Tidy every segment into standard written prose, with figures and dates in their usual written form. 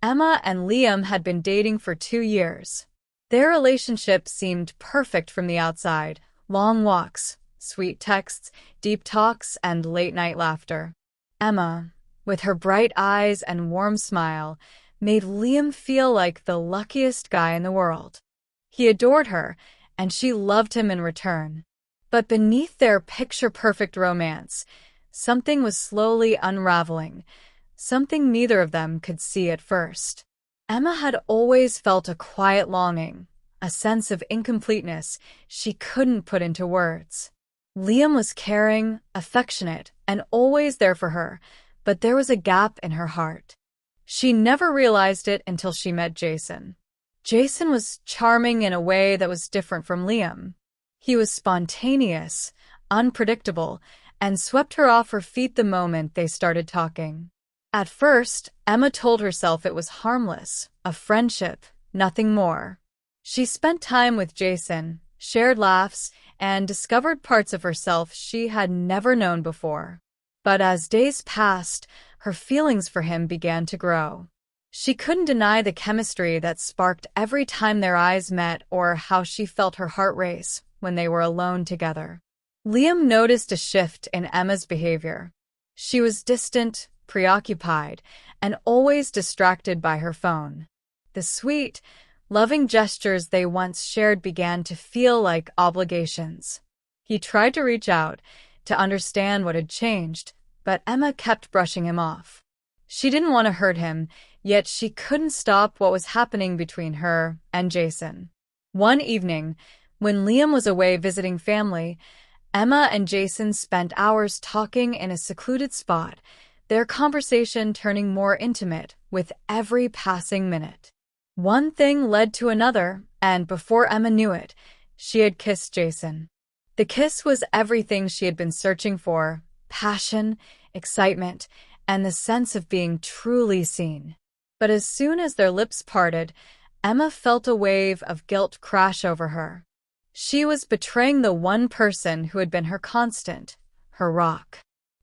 Emma and Liam had been dating for 2 years. Their relationship seemed perfect from the outside. Long walks, sweet texts, deep talks, and late-night laughter. Emma, with her bright eyes and warm smile, made Liam feel like the luckiest guy in the world. He adored her, and she loved him in return. But beneath their picture-perfect romance, something was slowly unraveling, something neither of them could see at first. Emma had always felt a quiet longing, a sense of incompleteness she couldn't put into words. Liam was caring, affectionate, and always there for her, but there was a gap in her heart. She never realized it until she met Jason. Jason was charming in a way that was different from Liam. He was spontaneous, unpredictable, and swept her off her feet the moment they started talking. At first, Emma told herself it was harmless, a friendship, nothing more. She spent time with Jason, shared laughs, and discovered parts of herself she had never known before. But as days passed, her feelings for him began to grow. She couldn't deny the chemistry that sparked every time their eyes met or how she felt her heart race when they were alone together. Liam noticed a shift in Emma's behavior. She was distant, preoccupied, and always distracted by her phone. The sweet, loving gestures they once shared began to feel like obligations. He tried to reach out, to understand what had changed, but Emma kept brushing him off. She didn't want to hurt him, yet she couldn't stop what was happening between her and Jason. One evening, when Liam was away visiting family, Emma and Jason spent hours talking in a secluded spot, their conversation turning more intimate with every passing minute. One thing led to another, and before Emma knew it, she had kissed Jason. The kiss was everything she had been searching for: passion, excitement, and the sense of being truly seen. But as soon as their lips parted, Emma felt a wave of guilt crash over her. She was betraying the one person who had been her constant, her rock.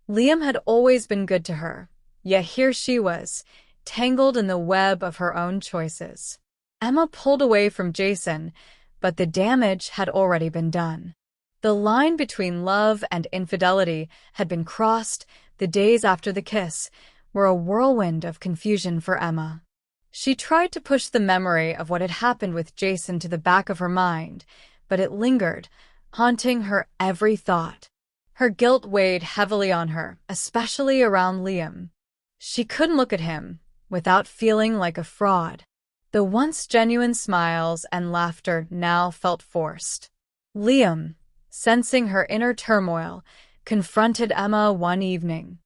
Liam had always been good to her, yet here she was, tangled in the web of her own choices. Emma pulled away from Jason, but the damage had already been done. The line between love and infidelity had been crossed. The days after the kiss were a whirlwind of confusion for Emma. She tried to push the memory of what had happened with Jason to the back of her mind, but it lingered, haunting her every thought. Her guilt weighed heavily on her, especially around Liam. She couldn't look at him without feeling like a fraud. The once genuine smiles and laughter now felt forced. Liam, sensing her inner turmoil, confronted Emma one evening.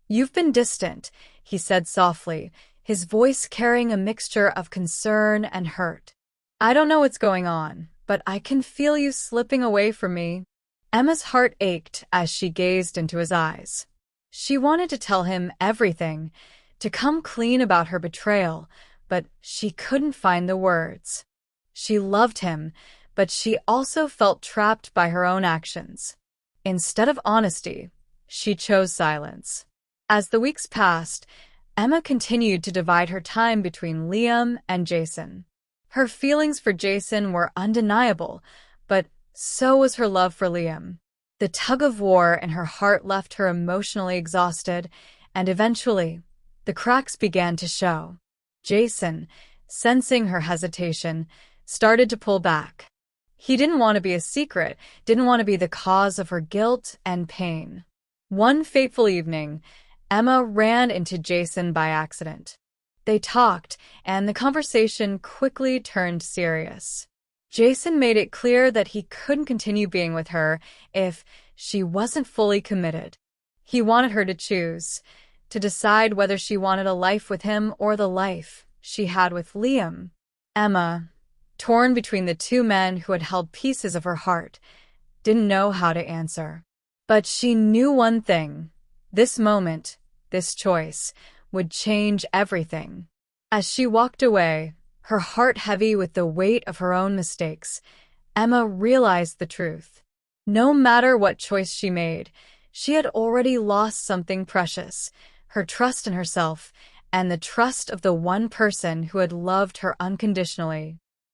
"You've been distant," he said softly, his voice carrying a mixture of concern and hurt. "I don't know what's going on, but I can feel you slipping away from me." Emma's heart ached as she gazed into his eyes. She wanted to tell him everything, to come clean about her betrayal, but she couldn't find the words. She loved him, but she also felt trapped by her own actions. Instead of honesty, she chose silence. As the weeks passed, Emma continued to divide her time between Liam and Jason. Her feelings for Jason were undeniable, but so was her love for Liam. The tug-of-war in her heart left her emotionally exhausted, and eventually, the cracks began to show. Jason, sensing her hesitation, started to pull back. He didn't want to be a secret, didn't want to be the cause of her guilt and pain. One fateful evening, Emma ran into Jason by accident. They talked, and the conversation quickly turned serious. Jason made it clear that he couldn't continue being with her if she wasn't fully committed. He wanted her to choose, to decide whether she wanted a life with him or the life she had with Liam. Emma, torn between the two men who had held pieces of her heart, didn't know how to answer. But she knew one thing: this moment, this choice, would change everything. As she walked away, her heart heavy with the weight of her own mistakes, Emma realized the truth. No matter what choice she made, she had already lost something precious: her trust in herself and the trust of the one person who had loved her unconditionally.